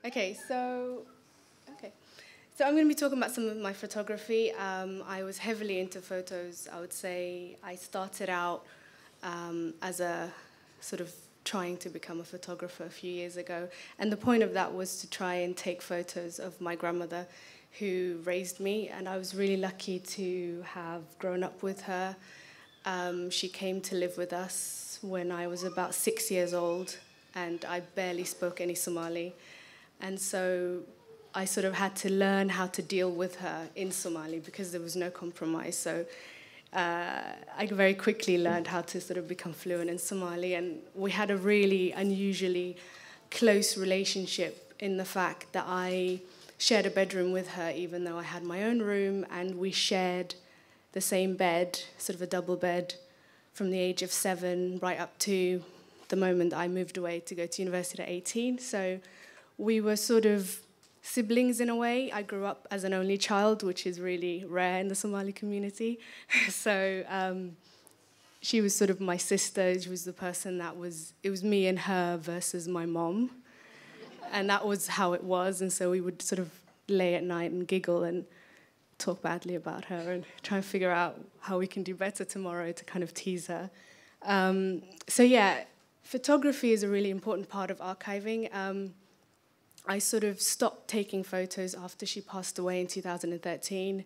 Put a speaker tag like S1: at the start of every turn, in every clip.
S1: Okay, so so I'm going to be talking about some of my photography. I was heavily into photos. I would say I started out as a sort of trying to become a photographer a few years ago, and the point of that was to try and take photos of my grandmother, who raised me, and I was really lucky to have grown up with her. She came to live with us when I was about 6 years old, and I barely spoke any Somali. And so I sort of had to learn how to deal with her in Somali because there was no compromise. So I very quickly learned how to sort of become fluent in Somali. And we had a really unusually close relationship in the fact that I shared a bedroom with her, even though I had my own room, and we shared the same bed, sort of a double bed, from the age of 7 right up to the moment I moved away to go to university at 18. So we were sort of siblings in a way. I grew up as an only child, which is really rare in the Somali community. So she was sort of my sister. She was the person it was me and her versus my mom. And that was how it was. And so we would sort of lay at night and giggle and talk badly about her and try and figure out how we can do better tomorrow to kind of tease her. So yeah, photography is a really important part of archiving. I sort of stopped taking photos after she passed away in 2013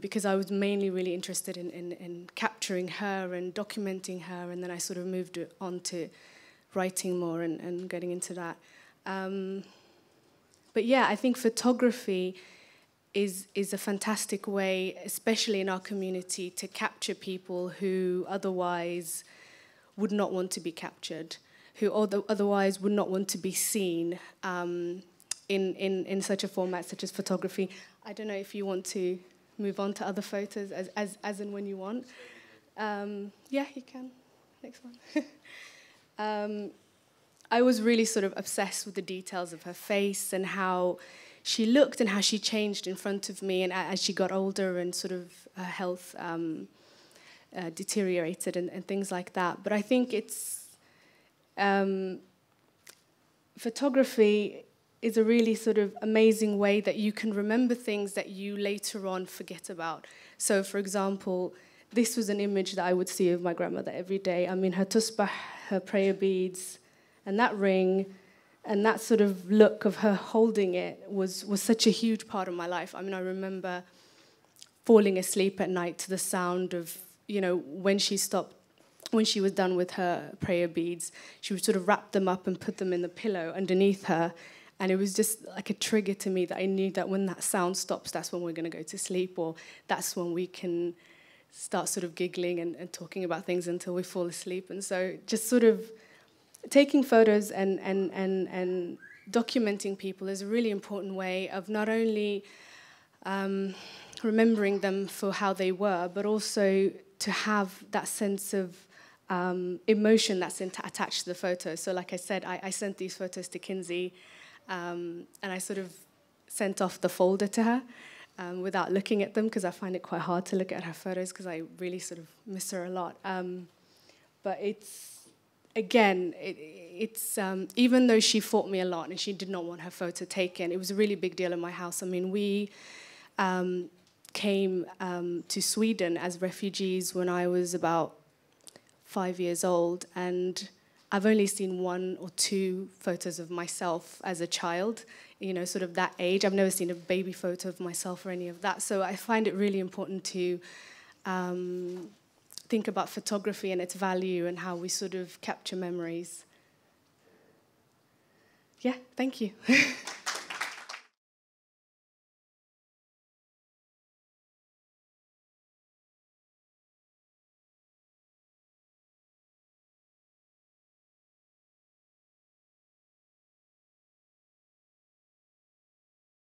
S1: because I was mainly really interested in capturing her and documenting her, and then I sort of moved on to writing more and getting into that. But yeah, I think photography is a fantastic way, especially in our community, to capture people who otherwise would not want to be captured, who otherwise would not want to be seen in such a format such as photography. I don't know if you want to move on to other photos as and when you want. Yeah, you can. Next one. I was really sort of obsessed with the details of her face and how she looked and how she changed in front of me, and as she got older and sort of her health deteriorated and things like that. But I think photography is a really sort of amazing way that you can remember things that you later on forget about. So, for example, this was an image that I would see of my grandmother every day. I mean, her tusbah, her prayer beads, and that ring, and that sort of look of her holding it was such a huge part of my life. I mean, I remember falling asleep at night to the sound of, when she was done with her prayer beads, she would sort of wrap them up and put them in the pillow underneath her. And it was just like a trigger to me that I knew that when that sound stops, that's when we're going to go to sleep, or that's when we can start sort of giggling and talking about things until we fall asleep. And so just sort of taking photos and documenting people is a really important way of not only remembering them for how they were, but also to have that sense of emotion that's attached to the photo. So like I said, I sent these photos to Kinsey, and I sort of sent off the folder to her without looking at them, because I find it quite hard to look at her photos because I really sort of miss her a lot. But again, even though she fought me a lot and she did not want her photo taken, it was a really big deal in my house. I mean, we came to Sweden as refugees when I was about 5 years old, and I've only seen 1 or 2 photos of myself as a child, sort of that age. I've never seen a baby photo of myself or any of that. So I find it really important to think about photography and its value and how we sort of capture memories. Yeah, thank you.